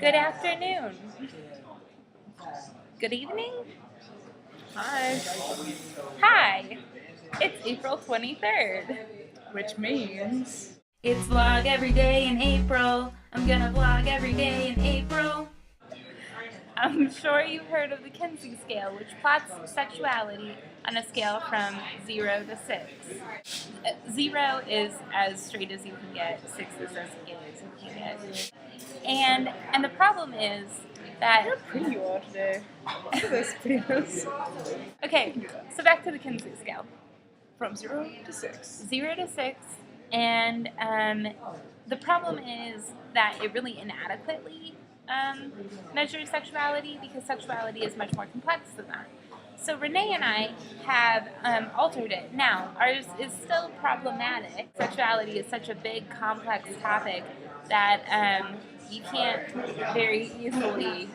Good afternoon. Good evening. Hi, Hi. It's April 23rd. which means It's vlog every day in April. I'm gonna vlog every day in April. I'm sure you've heard of the Kinsey scale, which plots sexuality on a scale from 0 to 6. 0 is as straight as you can get, 6 is as gay as you can get. And the problem is that how pretty you are today. Look at this prettiness. okay, so back to the Kinsey scale. From 0 to 6. 0 to 6, and the problem is that it really inadequately measures sexuality because sexuality is much more complex than that. So Renee and I have altered it. Now, ours is still problematic. Sexuality is such a big, complex topic that you can't very easily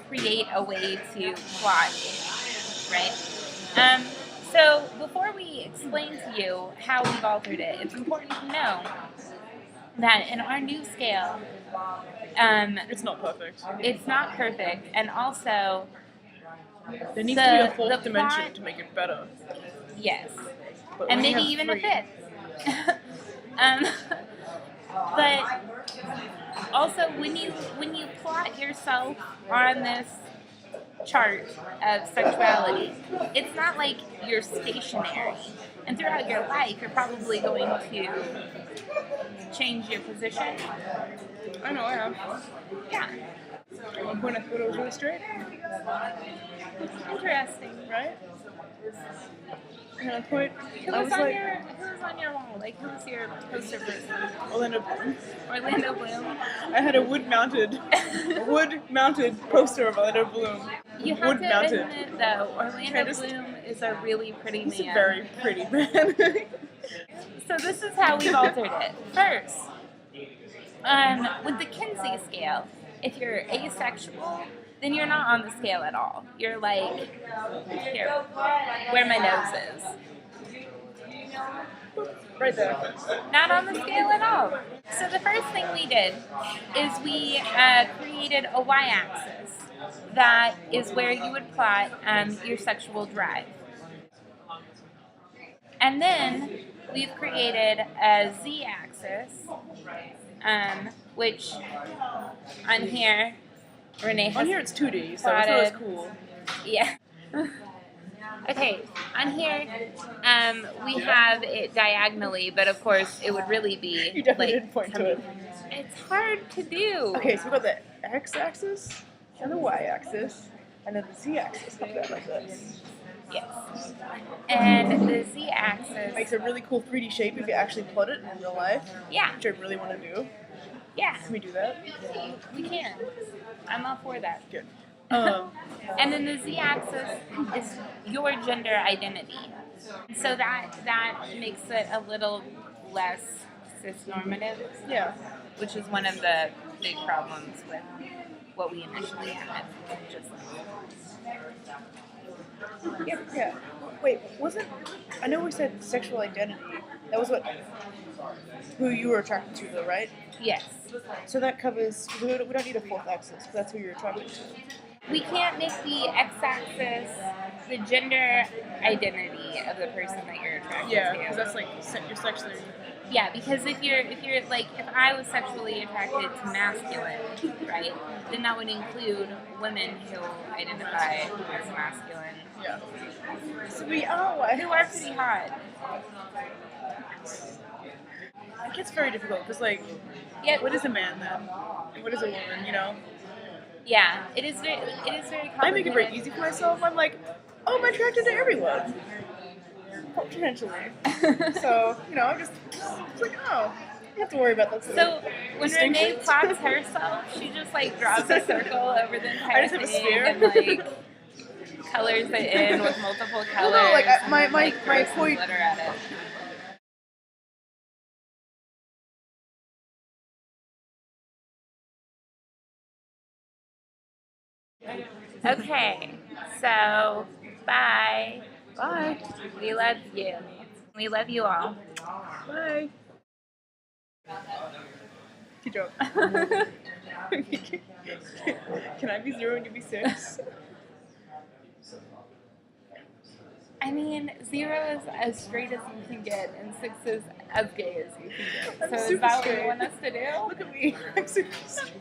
create a way to plot, right? So before we explain to you how we've altered it, it's important to know that in our new scale, It's not perfect. it's not perfect, and also There needs to be a fourth the dimension plot- to make it better. yes, But and we maybe have even three. a fifth. But also, when you plot yourself on this chart of sexuality, it's not like you're stationary. And throughout your life, you're probably going to change your position. I know I have. Yeah, At one point I thought it was really straight, interesting. right? And at one point Who I was was on like, your wall? Like, who's your poster person? Orlando Bloom. Orlando Bloom. I had a wood-mounted poster of Orlando Bloom. You have to Wood-mounted. admit, though, Orlando Just- Bloom is a really pretty He's a man. very pretty man. So this is how we've altered it. First, with the Kinsey scale, if you're asexual, then you're not on the scale at all. You're like, here, where my nose is. Right there. Not on the scale at all. So the first thing we did is we created a y-axis. That is where you would plot your sexual drive. And then we've created a z-axis, which on here, Renee has On here it's 2D, so I thought it was plotted. cool. Yeah. Okay, on here, we have it diagonally, but of course it would really be You definitely like didn't point to it. It's hard to do. Okay, so we got the x-axis and the y-axis, and then the z-axis comes out like this. Yes. And the z-axis. Makes a really cool 3D shape if you actually plot it in real life, Yeah. which I really want to do. Yeah. Can we do that? We can. I'm all for that. Good. And then the z-axis is your gender identity. So that makes it a little less cisnormative, Yeah. which is one of the big problems with what we initially had. Just Yeah. Wait, I know we said sexual identity. That was who you were attracted to, though, right? yes. So that covers. We don't need a fourth axis. But that's who you're attracted to. We can't make the x-axis the gender identity of the person that you're attracted Yeah, to. because that's like you're sexually. Yeah, because if you're like, if I was sexually attracted to masculine, right, then that would include women who identify as masculine, Yeah. So we are. who are pretty hot. It gets very difficult because, like, Yeah, what is a man then? And what is a woman? You know. yeah, it is very complicated. I make it very easy for myself. I'm like, oh, I'm attracted to everyone. Potentially. So, I'm just like, oh, you have to worry about that. So when Renee distinctions. plots herself, she just like draws a circle over the entire I just have a thing sphere. and like colors it in with multiple colors. no, like, and my then, like, my throws some point. glitter at it. Okay, so bye. Bye. We love you. We love you all. Bye. Good job. Can I be 0 and you be 6? I mean, 0 is as straight as you can get, and 6 is as gay as you can get. I'm So is super that what straight. you want us to do? Look at me. I'm super straight.